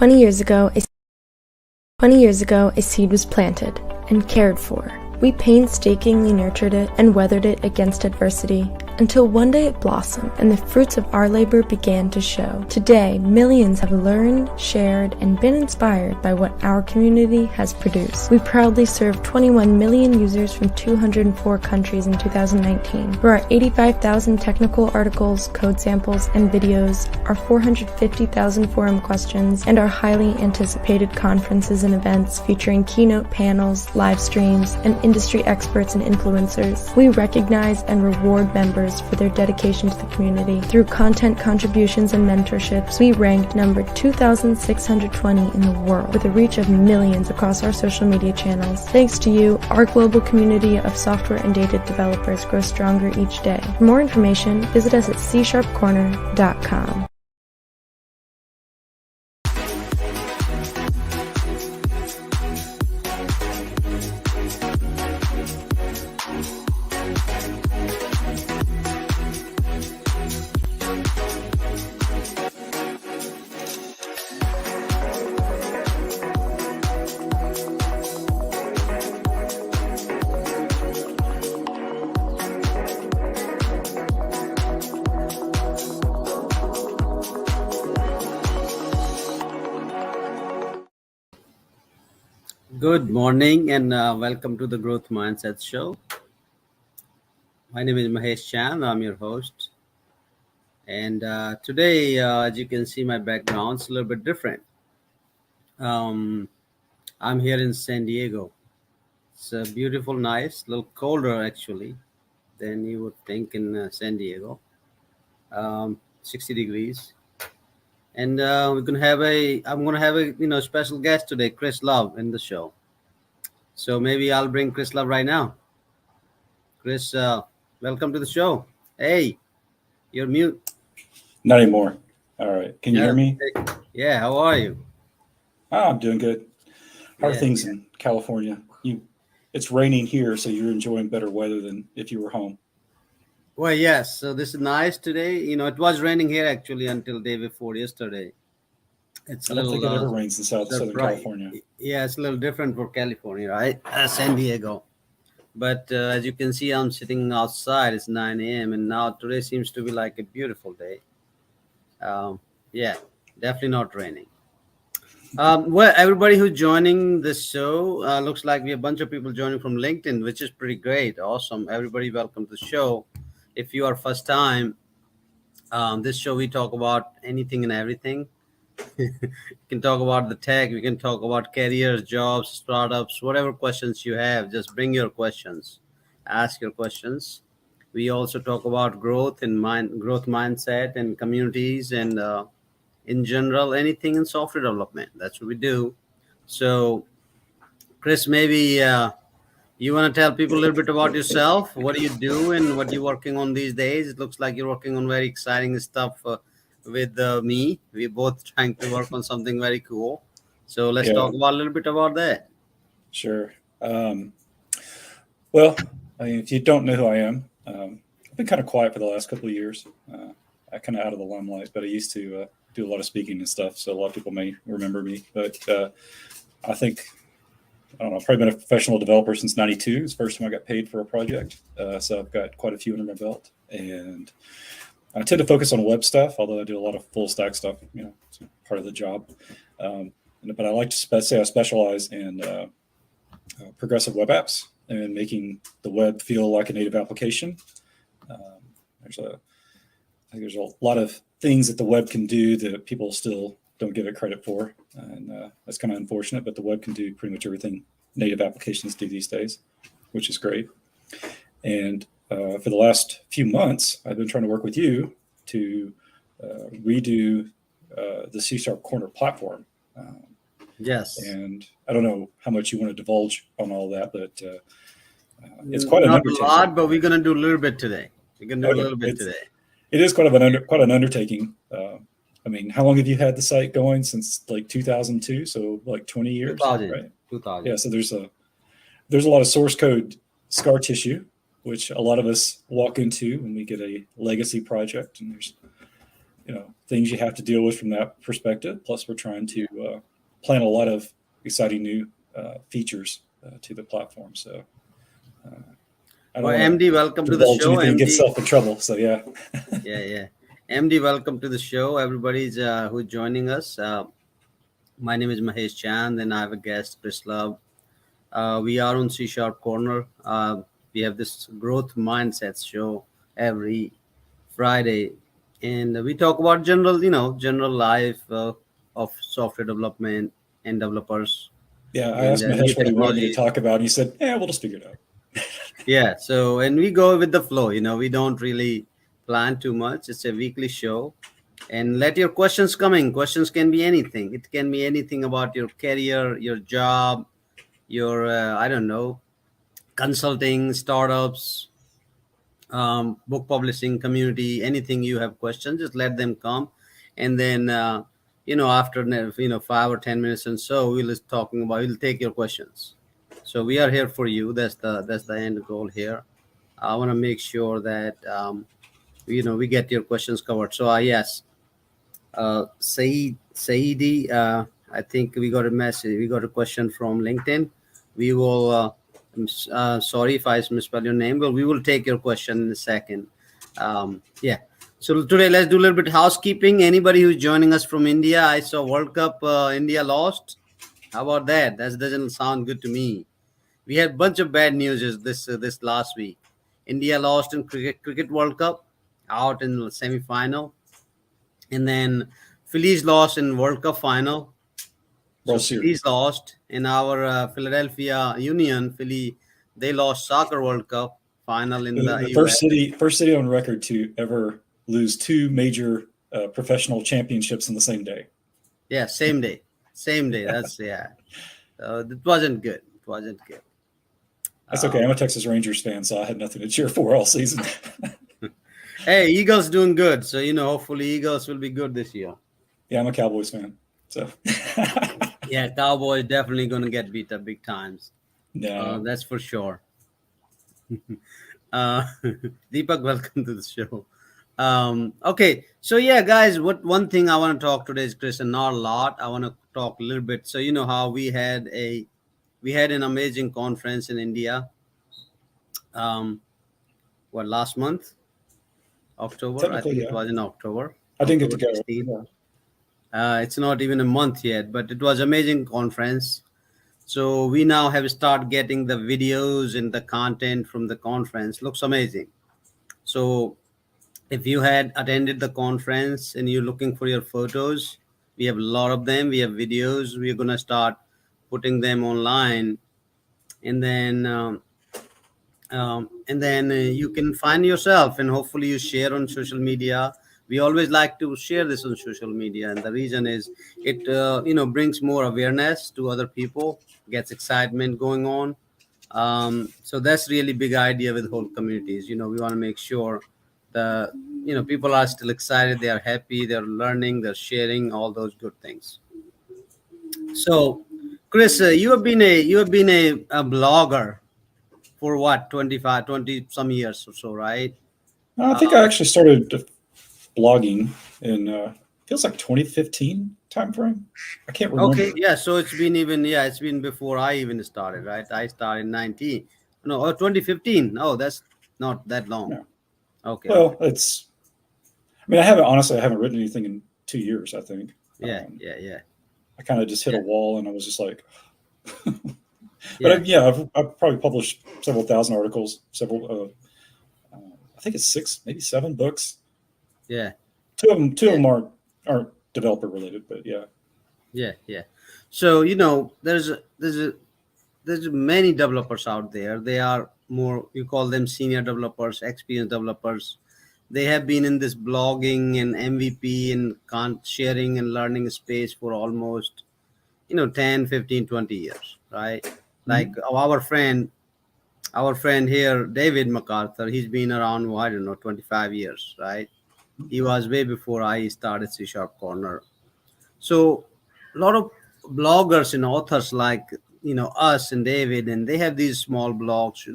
20 years ago, a seed was planted and cared for. We painstakingly nurtured it and weathered it against adversity until one day it blossomed and the fruits of our labor began to show. Today, millions have learned, shared, and been inspired by what our community has produced. We proudly serve 21 million users from 204 countries in 2019. For our 85,000 technical articles, code samples, and videos, our 450,000 forum questions, and our highly anticipated conferences and events featuring keynote panels, live streams, and industry experts and influencers, we recognize and reward members for their dedication to the community. Through content contributions and mentorships, we ranked number 2,620 in the world with a reach of millions across our social media channels. Thanks to you, our global community of software and data developers grows stronger each day. For more information, visit us at CSharpCorner.com. Good morning and welcome to the Growth Mindset Show. My name is Mahesh Chand. I'm your host. And today, as you can see, my background's a little bit different. I'm here in San Diego. It's a beautiful, nice, a little colder actually than you would think in San Diego. 60 degrees. And I'm gonna have a special guest today, Chris Love, in the show. So maybe I'll bring Chris Love right now. Chris, welcome to the show. Hey, you're mute. Not anymore. All right. Can you hear me? Yeah. How are you? Oh, I'm doing good. How are things in California? It's raining here, so you're enjoying better weather than if you were home. Well, yes. So this is nice today. It was raining here actually until day before yesterday. It's I don't think it ever rains in Southern California. Yeah, it's a little different for California, right? San Diego. But as you can see, I'm sitting outside. It's 9 a.m. and now today seems to be like a beautiful day. Yeah, definitely not raining. Well, everybody who's joining this show, looks like we have a bunch of people joining from LinkedIn, which is pretty great. Awesome. Everybody, welcome to the show. If you are first time, this show, we talk about anything and everything. We can talk about the tech. We can talk about careers, jobs, startups, whatever questions you have. Just bring your questions, ask your questions. We also talk about growth and growth mindset and communities and in general, anything in software development. That's what we do. So, Chris, maybe you want to tell people a little bit about yourself. What do you do and what you're working on these days? It looks like you're working on very exciting stuff with me. We're both trying to work on something very cool. So let's talk about a little bit about that. Sure. Well, if you don't know who I am, I've been kind of quiet for the last couple of years. I kind of out of the limelight, but I used to do a lot of speaking and stuff. So a lot of people may remember me. But I think, I don't know, I've probably been a professional developer since 92. It's the first time I got paid for a project. So I've got quite a few under my belt. And I tend to focus on web stuff, although I do a lot of full stack stuff, it's part of the job. But I like to say I specialize in progressive web apps and making the web feel like a native application. I think there's a lot of things that the web can do that people still don't give it credit for. And that's kind of unfortunate, but the web can do pretty much everything native applications do these days, which is great. And for the last few months, I've been trying to work with you to redo the CSharpCorner platform. Yes. And I don't know how much you want to divulge on all that, but it's quite an undertaking. Not a lot, but we're going to do a little bit today. We're going to do a little bit today. It is quite an undertaking. I mean, how long have you had the site going? Since like 2002, so like 20 years, 2000, right? 2000. Yeah, so there's a lot of source code scar tissue, which a lot of us walk into when we get a legacy project, and there's things you have to deal with from that perspective. Plus, we're trying to plan a lot of exciting new features to the platform. So, I don't Well, want MD, welcome to to the divulge show. anything and get MD, self in trouble. So, yeah. yeah. MD, welcome to the show. Everybody's who's joining us. My name is Mahesh Chand, and I have a guest, Chris Love. We are on CSharpCorner. We have this growth mindset show every Friday, and we talk about general life of software development and developers Yeah, I and asked new Mahesh what he wanted me to technologies. talk about, and he said, "Yeah, we'll just figure it out." Yeah, so and we go with the flow. We don't really plan too much. It's a weekly show, and let your questions come in. Questions can be anything. It can be anything about your career, your job, your I don't know, consulting, startups, book publishing community, anything you have questions, just let them come, and then after 5 or 10 minutes and so we'll take your questions. So we are here for you. That's the end goal here. I want to make sure that we get your questions covered. So yes, Saidi, I think we got a message. We got a question from LinkedIn. We will. Sorry if I misspell your name, but we will take your question in a second. Yeah. So today, let's do a little bit housekeeping. Anybody who's joining us from India, I saw World Cup. India lost. How about that? That doesn't sound good to me. We had a bunch of bad news this last week. India lost in cricket World Cup, out in the semi-final, and then Phillies lost in World Cup final. So World Series. Phillies lost in our Philadelphia Union. They lost Soccer World Cup final in the The US. first city on record to ever lose two major professional championships in the same day. Yeah, same day. That's So it wasn't good. That's okay. I'm a Texas Rangers fan, so I had nothing to cheer for all season. Hey, Eagles doing good. So hopefully Eagles will be good this year. Yeah, I'm a Cowboys fan. So yeah, Cowboys definitely gonna get beat up big times. No, that's for sure. Deepak, welcome to the show. Okay, so yeah, guys, one thing I want to talk today is, Chris, and not a lot. I want to talk a little bit. So how we had an amazing conference in India. Last month, October? I think it was in October. I didn't get to October go. 16th. It's not even a month yet, but it was amazing conference. So we now have started getting the videos and the content from the conference. Looks amazing. So if you had attended the conference and you're looking for your photos, we have a lot of them. We have videos. We're going to start putting them online. And then you can find yourself, and hopefully you share on social media. We always like to share this on social media, and the reason is it brings more awareness to other people, gets excitement going on. So that's really big idea with whole communities. We want to make sure the people are still excited, they are happy, they're learning, they're sharing all those good things. So Chris, you have been a blogger for what, 20 some years or so, right? I think I actually started blogging in feels like 2015 timeframe. I can't remember. Okay, yeah. So it's been before I even started, right? I started in 2015. Oh, that's not that long. Yeah. Okay. Well, I haven't written anything in 2 years, I think. Yeah. I kind of just hit a wall, and I was just like, I've probably published several thousand articles, I think it's 6, maybe 7 books. Yeah. Two of them aren't developer related, but yeah. Yeah. So there's many developers out there. They are more, you call them senior developers, experienced developers. They have been in this blogging and MVP and sharing and learning space for almost 10, 15, 20 years, right? Like our friend here, David MacArthur, he's been around, 25 years, right? He was way before I started CSharpCorner. So a lot of bloggers and authors like us and David, and they have these small blogs,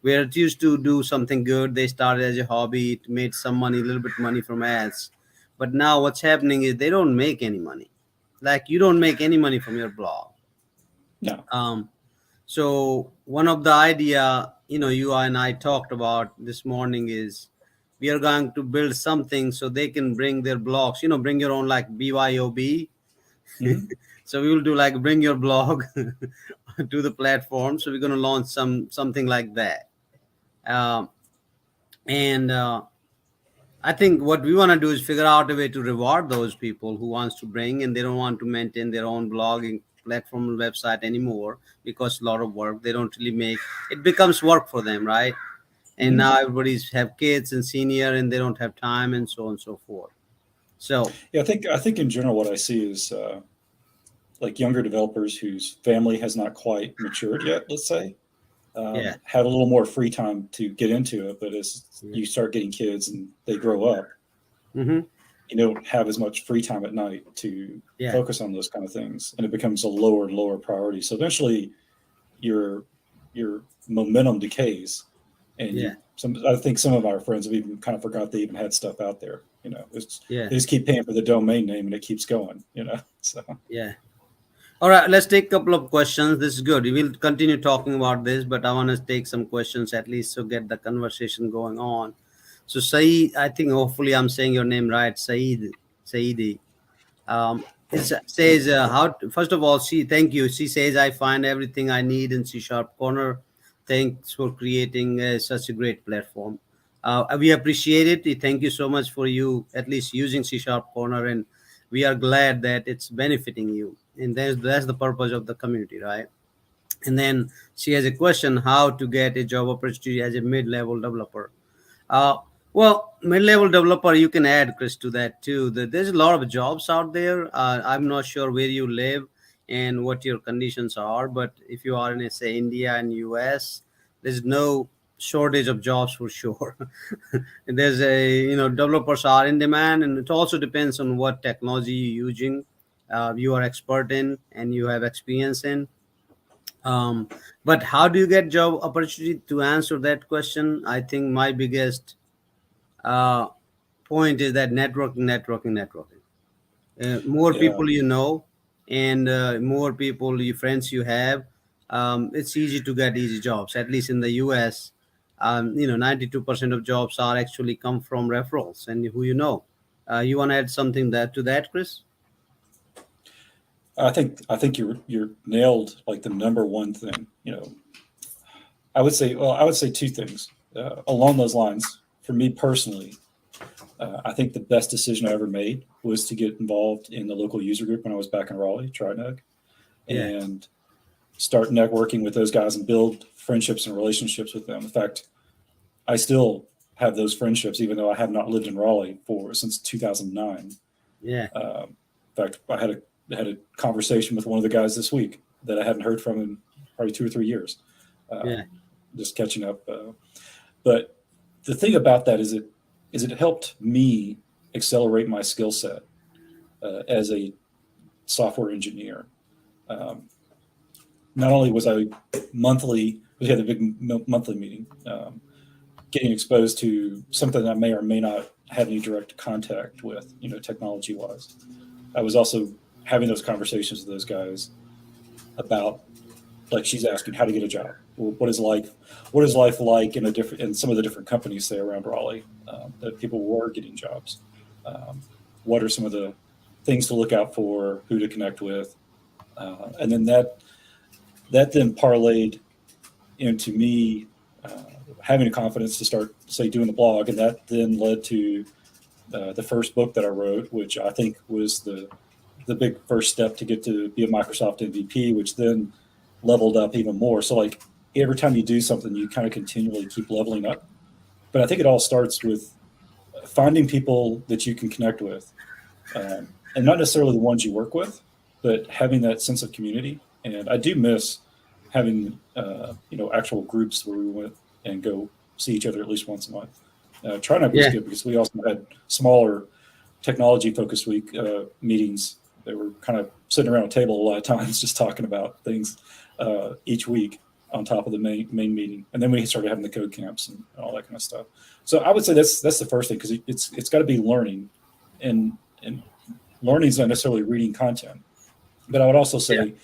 where it used to do something good. They started as a hobby, it made some money, a little bit money from ads, But now what's happening is they don't make any money. Like you don't make any money from your blog. No. So one of the idea, you and I talked about this morning is we are going to build something so they can bring their blogs, bring your own like BYOB. Mhm. So we will do like bring your blog to the platform. So we're going to launch something like that. Um, and I think what we want to do is figure out a way to reward those people who wants to bring and they don't want to maintain their own blogging platform and website anymore because a lot of work they don't really make. It becomes work for them, right? And Mhm. now everybody's have kids and senior and they don't have time and so on and so forth. So Yeah, I think in general what I see is like younger developers whose family has not quite matured yet, let's say, yeah, have a little more free time to get into it. But as yeah, you start getting kids and they grow up, mm-hmm. you don't have as much free time at night to Yeah, focus on those kind of things, and it becomes a lower and lower priority. So eventually, your your momentum decays, and yeah, I think some of our friends have even kind of forgot they even had stuff out there. yeah, They just keep paying for the domain name, and it keeps going. So yeah. All right, let's take a couple of questions. This is good. We will continue talking about this, but I want to take some questions at least to get the conversation going on. So Saeed, I think hopefully I'm saying your name right, Saeedi. It says first of all, thank you. She says I find everything I need in CSharpCorner. Thanks for creating such a great platform. We appreciate it. Thank you so much for you at least using CSharpCorner, and we are glad that it's benefiting you. And that's the purpose of the community, right? And then she has a question: how to get a job opportunity as a mid-level developer. Uh, well, mid-level developer, you can add, Chris, to that too. There's a lot of jobs out there. I'm not sure where you live and what your conditions are, but if you are in, say, India and US, there's no shortage of jobs for sure. There's developers are in demand, and it also depends on what technology you're using, you are expert in, and you have experience in. Um, but how do you get job opportunity? To answer that question, I think my biggest uh, point is that networking. More yeah, people and more people, friends you have, it's easy to get easy jobs. At least in the US, 92% of jobs are actually come from referrals and who you know. You want to add something to that, Chris? I think you're nailed like the number one thing. I would say two things along those lines. For me personally, I think the best decision I ever made was to get involved in the local user group when I was back in Raleigh, TriNeg, Yeah, and start networking with those guys and build friendships and relationships with them. In fact, I still have those friendships, even though I have not lived in Raleigh since 2009. yeah, In fact, I had a conversation with one of the guys this week that I hadn't heard from in probably 2 or 3 years. yeah, Um, just catching up. But the thing about that is it helped me accelerate my skill set as a software engineer. Um, Not only was I we had a big monthly meeting, getting exposed to something that I may or may not have any direct contact with, technology wise. I was also having those conversations with those guys about, like she's asking, how to get a job. Well, what is life like in some of the different companies, say around Raleigh, that people were getting jobs. What are some of the things to look out for, who to connect with, and then that then parlayed into me having the confidence to start, say, doing the blog, and that then led to the first book that I wrote, which I think was the big first step to get to be a Microsoft MVP, which then leveled up even more. So like every time you do something, you kind of continually keep leveling up. But I think it all starts with finding people that you can connect with, and not necessarily the ones you work with, but having that sense of community. And I do miss having actual groups where we went and go see each other at least once a month. TriNet was yeah, good because we also had smaller technology focused week meetings. They were kind of sitting around a table a lot of times just talking about things each week on top of the main meeting. And then we started having the code camps and all that kind of stuff. So I would say that's the first thing, because it's got to be learning. and learning is not necessarily reading content, but I would also say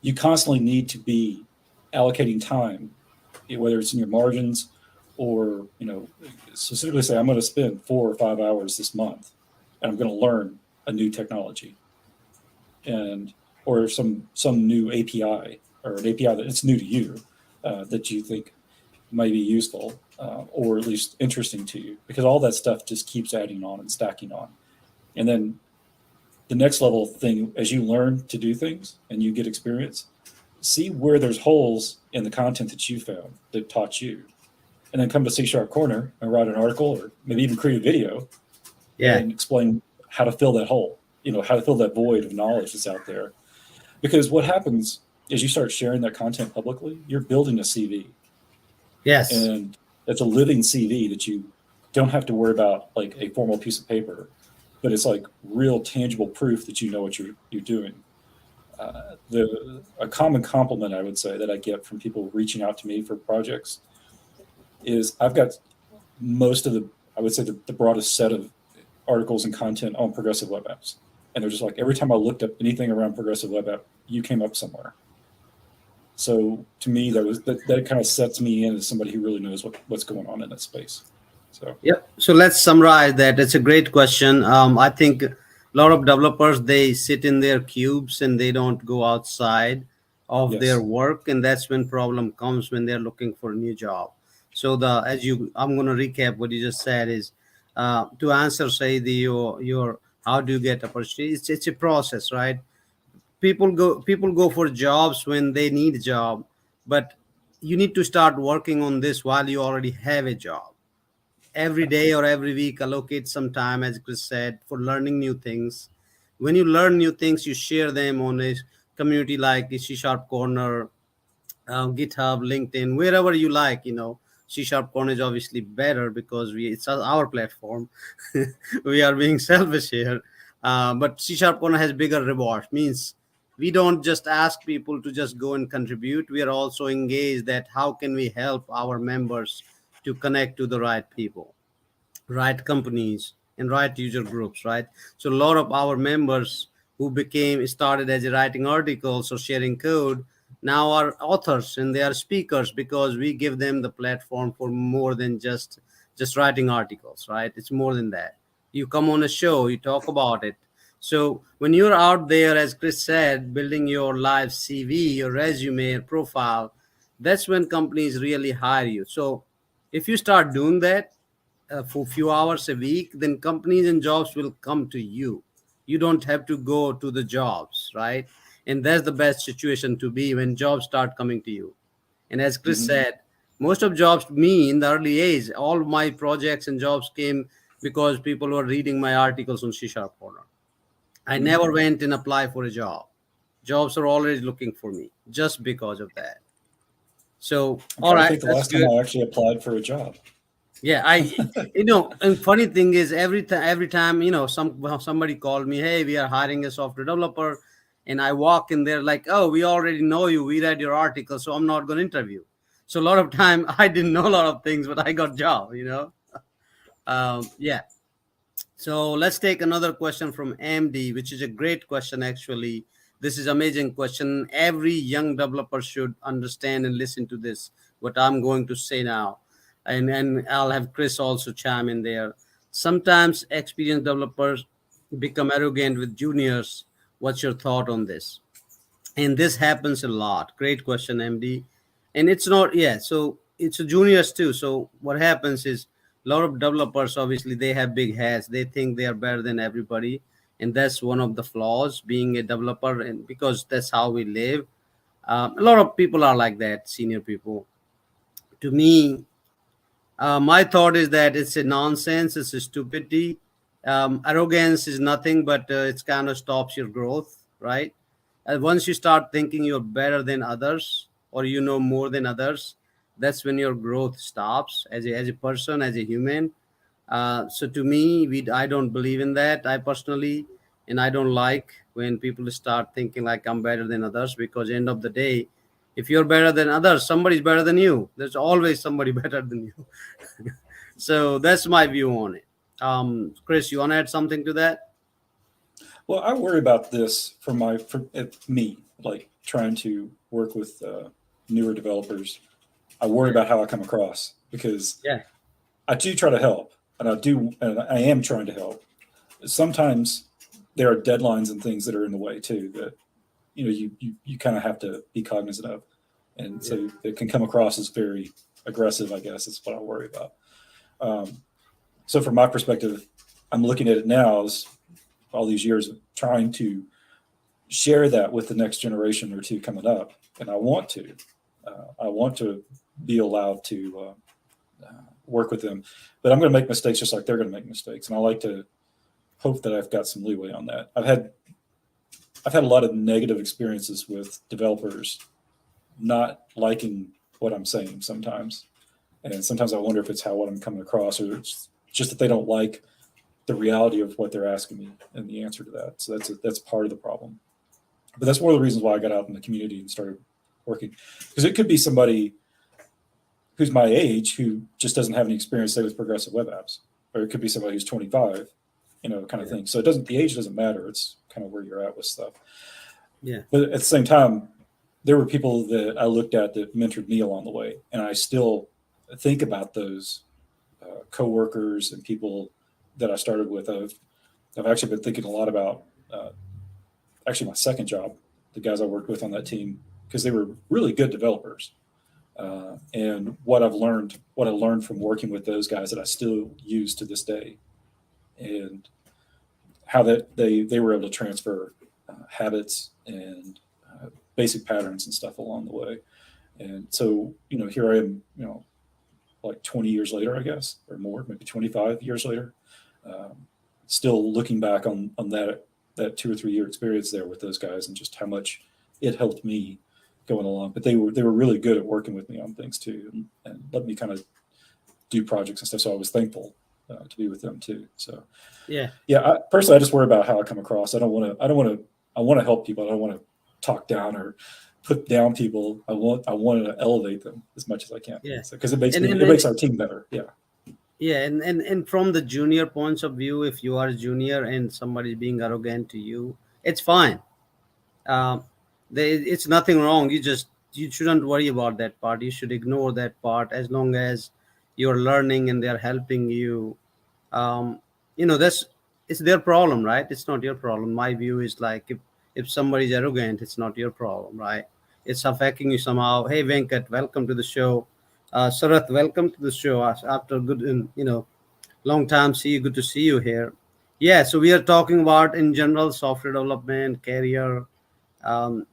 you constantly need to be allocating time, whether it's in your margins or, specifically say, I'm going to spend 4 or 5 hours this month and I'm going to learn a new technology and or some new API or an API that it's new to you that you think might be useful or at least interesting to you, because all that stuff just keeps adding on and stacking on. And then the next level thing, as you learn to do things and you get experience, see where there's holes in the content that you found that taught you, and then come to CSharpCorner and write an article or maybe even create a video and explain how to fill that hole, how to fill that void of knowledge that's out there. Because what happens is you start sharing that content publicly, you're building a CV. Yes. And it's a living CV that you don't have to worry about like a formal piece of paper, but it's like real tangible proof that you know what you're doing. A common compliment I would say that I get from people reaching out to me for projects is I've got most of the broadest set of articles and content on progressive web apps. And they're just like, every time I looked up anything around progressive web app, you came up somewhere. So to me, that kind of sets me in as somebody who really knows what's going on in that space. So So let's summarize that. It's a great question. I think a lot of developers, they sit in their cubes and they don't go outside of their work, and that's when problem comes when they're looking for a new job. So I'm going to recap what you just said is to answer, say your how do you get opportunities? It's a process, right? People go for jobs when they need a job, but you need to start working on this while you already have a job. Every day or every week, allocate some time, as Chris said, for learning new things. When you learn new things, you share them on a community like the CSharpCorner, GitHub, LinkedIn, wherever you like. CSharpCorner is obviously better because it's our platform. We are being selfish here, but CSharpCorner has bigger rewards. Means we don't just ask people to just go and contribute. We are also engaged that how can we help our members to connect to the right people, right companies, and right user groups, right? So a lot of our members who started as writing articles or sharing code now are authors and they are speakers because we give them the platform for more than just writing articles, right? It's more than that. You come on a show, you talk about it. So when you're out there, as Chris said, building your live CV, your resume, your profile, that's when companies really hire you. So if you start doing that for a few hours a week, then companies and jobs will come to you. You don't have to go to the jobs, right? And that's the best situation to be when jobs start coming to you. And as Chris said, most of jobs, me in the early age, all my projects and jobs came because people were reading my articles on CSharpCorner. I never went and applied for a job. Jobs are always looking for me just because of that. So, all I right, think the that's last good. time I actually applied for a job. Yeah, and funny thing is every time, somebody called me, hey, we are hiring a software developer, and I walk in there like, oh, we already know you, we read your article, so I'm not going to interview. So a lot of time I didn't know a lot of things, but I got job. Yeah. So let's take another question from MD, which is a great question, actually. This is amazing question. Every young developer should understand and listen to this, what I'm going to say now. And I'll have Chris also chime in there. Sometimes experienced developers become arrogant with juniors. What's your thought on this? And this happens a lot. Great question, MD. And it's not, so it's a juniors too. So what happens is a lot of developers, obviously they have big heads, they think they are better than everybody, and that's one of the flaws being a developer, and because that's how we live. A lot of people are like that, senior people. To me, my thought is that it's a nonsense, it's a stupidity. Arrogance is nothing but it kind of stops your growth, right? Once you start thinking you're better than others or you know more than others, that's when your growth stops as a person, as a human. So to me, I don't believe in that. I personally, and I don't like when people start thinking like I'm better than others, because end of the day, if you're better than others, somebody's better than you. There's always somebody better than you. So that's my view on it. Chris, you want to add something to that? Well, I worry about this me, like trying to work with newer developers. I worry Yeah. about how I come across because Yeah. I do try to help, and I am trying to help. Sometimes there are deadlines and things that are in the way too that you kind of have to be cognizant of, and Yeah. so it can come across as very aggressive. I guess is what I worry about. Um, so from my perspective, I'm looking at it now as all these years of trying to share that with the next generation or two coming up, and I want to. I want to be allowed to work with them, but I'm going to make mistakes just like they're going to make mistakes, and I like to hope that I've got some leeway on that. I've had a lot of negative experiences with developers not liking what I'm saying sometimes, and sometimes I wonder if it's what I'm coming across, or it's just that they don't like the reality of what they're asking me and the answer to that. So that's part of the problem. But that's one of the reasons why I got out in the community and started working, because it could be somebody who's my age who just doesn't have any experience, say, with progressive web apps, or it could be somebody who's 25, kind of Yeah. thing. So the age doesn't matter. It's kind of where you're at with stuff. Yeah. But at the same time, there were people that I looked at that mentored me along the way, and I still think about those coworkers and people that I started with. I've actually been thinking a lot about actually my second job, the guys I worked with on that team, because they were really good developers. And what I learned from working with those guys that I still use to this day, and how that they were able to transfer habits and basic patterns and stuff along the way. And so, here I am, like 20 years later, I guess, or more, maybe 25 years later, still looking back on that 2 or 3 year experience there with those guys and just how much it helped me going along. But they were really good at working with me on things too, and let me kind of do projects and stuff. So I was thankful to be with them too. So Yeah. yeah, personally, I just worry about how I come across. I want to help people. I don't want to talk down or put down people. I want to elevate them as much as I can. Yeah. So, because And it makes our team better. Yeah. yeah, and from the junior points of view, if you are a junior and somebody is being arrogant to you, it's fine. Um, it's nothing wrong. You shouldn't worry about that part. You should ignore that part as long as you're learning and they're helping you. Um, that's it's their problem, right? It's not your problem. My view is like if somebody's arrogant, it's not your problem, right? It's affecting you somehow. Hey, Venkat, welcome to the show. Sarath, welcome to the show. After good, long time see you. Good to see you here. Yeah, so we are talking about in general software development, career, um,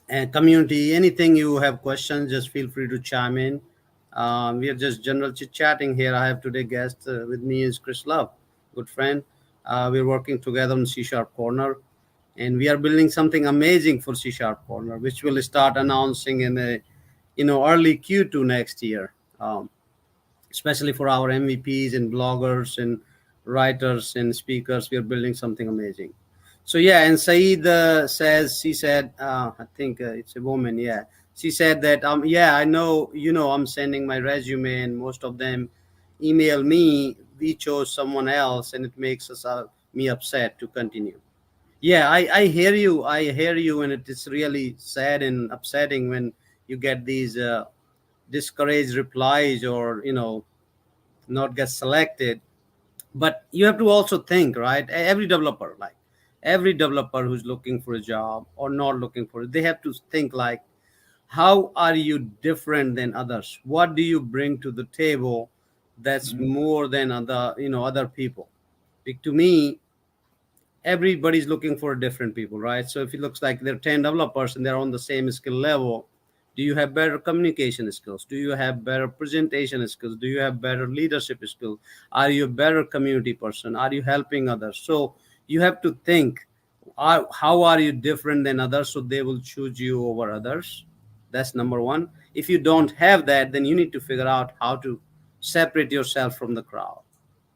and community. Anything you have questions, just feel free to chime in. We are just general chit chatting here. I have today guest with me is Chris Love, good friend. We're working together on CSharpCorner, and we are building something amazing for CSharpCorner, which will start announcing in a early Q2 next year. Especially for our MVPs and bloggers and writers and speakers. We are building something amazing. So yeah, and Saeed she said, I think it's a woman. Yeah, she said that yeah, I know, I'm sending my resume and most of them email me. We chose someone else, and it makes me upset to continue. Yeah, I hear you. I hear you, and it is really sad and upsetting when you get these discouraged replies or not get selected. But you have to also think, right? Every developer who's looking for a job or not looking for it, they have to think like, how are you different than others? What do you bring to the table that's Mhm. more than other people? To me, everybody's looking for different people, right? So if it looks like there are 10 developers and they're on the same skill level, do you have better communication skills? Do you have better presentation skills? Do you have better leadership skills? Are you a better community person? Are you helping others? So you have to think, how are you different than others so they will choose you over others? That's number one. If you don't have that, then you need to figure out how to separate yourself from the crowd,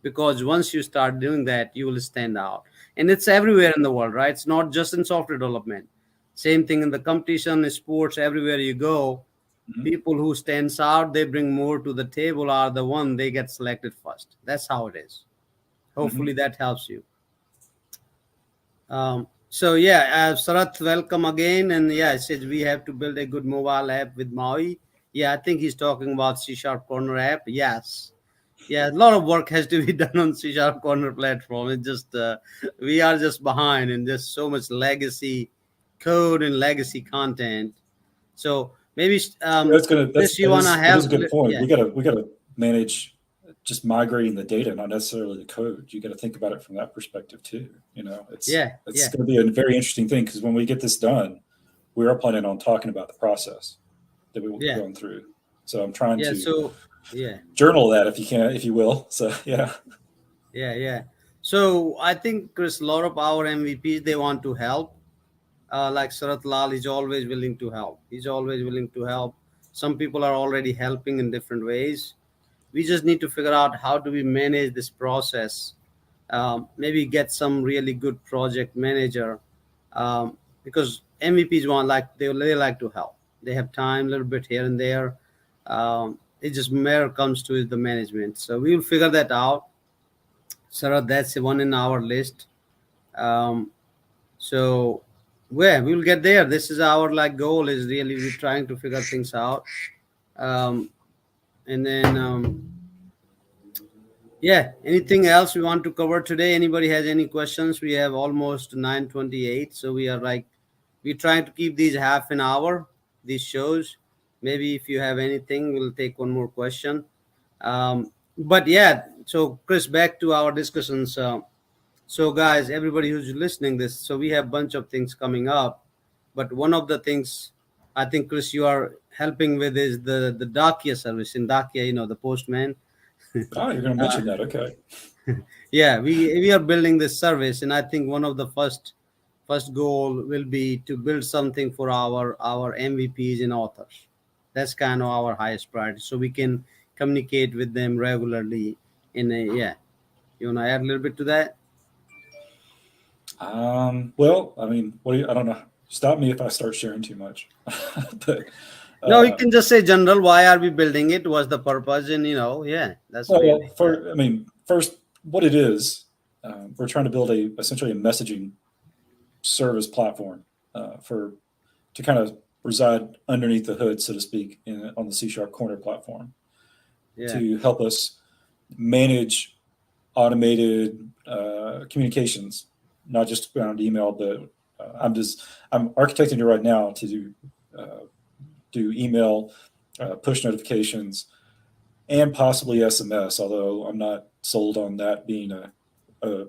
because once you start doing that, you will stand out. And it's everywhere in the world, right? It's not just in software development. Same thing in the competition, sports, everywhere you go. Mhm. People who stands out, they bring more to the table, are the one they get selected first. That's how it is. Hopefully that helps you. So yeah, Sarath, welcome again. And yeah, it says we have to build a good mobile app with Maui. Yeah, I think he's talking about CSharpCorner app. Yes. Yeah, a lot of work has to be done on CSharpCorner platform. It's just we are just behind and just so much legacy code and legacy content. So maybe Chris, you wanna that is help? a good point. Yeah, We gotta manage just migrating the data, not necessarily the code. You got to think about it from that perspective too. You know, it's yeah. going to be a very interesting thing because when we get this done, we are planning on talking about the process that we will be going through. So I'm trying to journal that if you will. So yeah. So I think Chris, a lot of our MVPs, they want to help. Like Sarath Lal is always willing to help. He's always willing to help. Some people are already helping in different ways. We just need to figure out how do we manage this process. Maybe get some really good project manager, because MVPs they like to help. They have time a little bit here and there. It just matter comes to the management. So we will figure that out. Sarah, that's the one in our list. So we will get there. This is our goal is really we're trying to figure things out. And then anything else we want to cover today? Anybody has any questions? We have almost 9:28, so we're trying to keep these half an hour, these shows. Maybe if you have anything, we'll take one more question. But yeah, so Chris, back to our discussions. So guys, everybody who's listening this, so we have a bunch of things coming up, but one of the things I think, Chris, you are helping with is the Dakia service. In Dakia, the postman. Oh, you're going to mention that. Okay. Yeah, we are building this service, and I think one of the first goal will be to build something for our MVPs and authors. That's kind of our highest priority, so we can communicate with them regularly. You want to add a little bit to that? Well, I mean, I don't know. Stop me if I start sharing too much. But no, you can just say general. Why are we building it? What's the purpose? And that's first, what it is, we're trying to build essentially a messaging service platform to kind of reside underneath the hood, so to speak, on the CSharpCorner platform to help us manage automated communications, not just around email, but I'm architecting it right now to do email, push notifications, and possibly SMS, although I'm not sold on that being a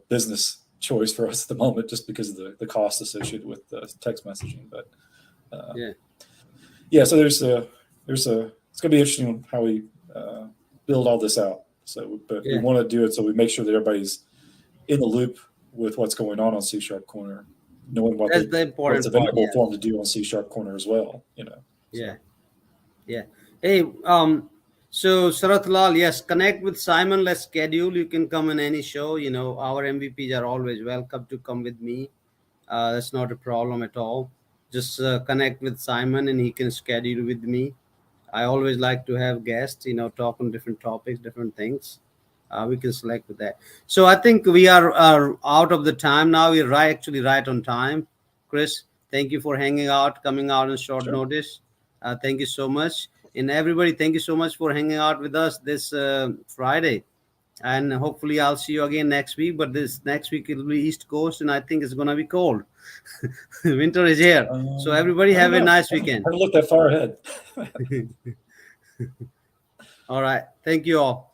business choice for us at the moment, just because of the cost associated with text messaging. But so it's going to be interesting how we build all this out. So, but we want to do it so we make sure that everybody's in the loop with what's going on CSharpCorner, knowing what's available for them to do on CSharpCorner as well. Yeah. Hey, so Sarath Lal, yes, connect with Simon. Let's schedule. You can come in any show. Our MVPs are always welcome to come with me. That's not a problem at all. Just connect with Simon and he can schedule with me. I always like to have guests, talk on different topics, different things. We can select with that. So I think we are out of the time now. We're actually right on time. Chris, thank you for hanging out, coming out on short notice. Thank you so much. And everybody, thank you so much for hanging out with us this Friday. And hopefully I'll see you again next week. But this next week it'll be East Coast, and I think it's going to be cold. Winter is here. So everybody have a nice weekend. I haven't looked that far ahead. All right. Thank you all.